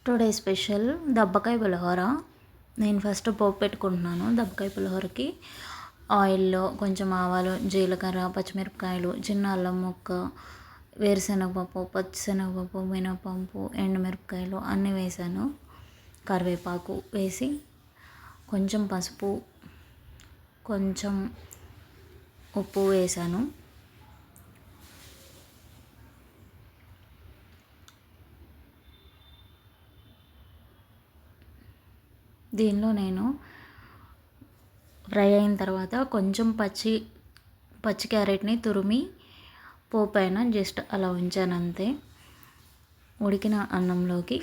Today special దబ్బకాయ పులిహోర. నేను first పోపు పెట్టుకుంటున్నాను. దబ్బకాయ పులిహోరకి ఆయిల్లో కొంచెం ఆవాలు, జీలకర్ర, పచ్చిమిరపకాయలు, చిన్న అల్లం ముక్క, వేరుశనగపప్పు, పచ్చిశనగపప్పు, మినపప్పు, ఎండుమిరపకాయలు అన్నీ వేసాను. కరివేపాకు వేసి కొంచెం పసుపు, కొంచెం ఉప్పు వేసాను. దీనిలో నేను ఫ్రై అయిన తర్వాత కొంచెం పచ్చి క్యారెట్ని తురిమి పోపైన జస్ట్ అలా ఉంచాను అంతే. ఉడికిన అన్నంలోకి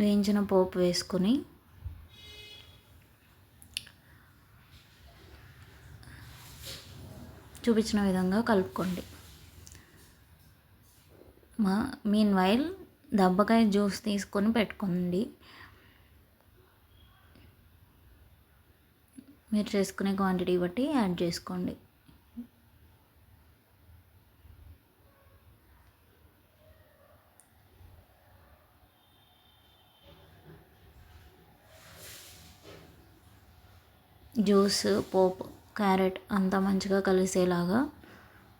వేయించిన పోపు వేసుకొని చూపించిన విధంగా కలుపుకోండి. మీన్ వైల్ దబ్బకాయ జ్యూస్ తీసుకొని పెట్టుకోండి. మీరు చేసుకునే క్వాంటిటీ బట్టి యాడ్ చేసుకోండి. జ్యూస్, పోపు, క్యారెట్ అంతా మంచిగా కలిసేలాగా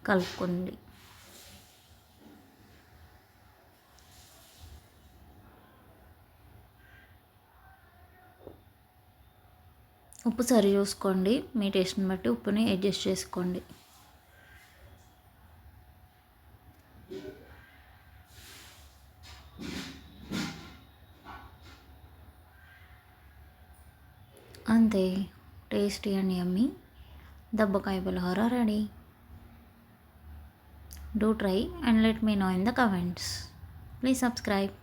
కలుపుకోండి. ఉప్పు సరి చూసుకోండి. మీ టేస్ట్ని బట్టి ఉప్పుని అడ్జస్ట్ చేసుకోండి. అంతే, టేస్టీ అండ్ యమ్మీ దబ్బకాయ pulihora ready. Do try and let me know in the comments. Please subscribe.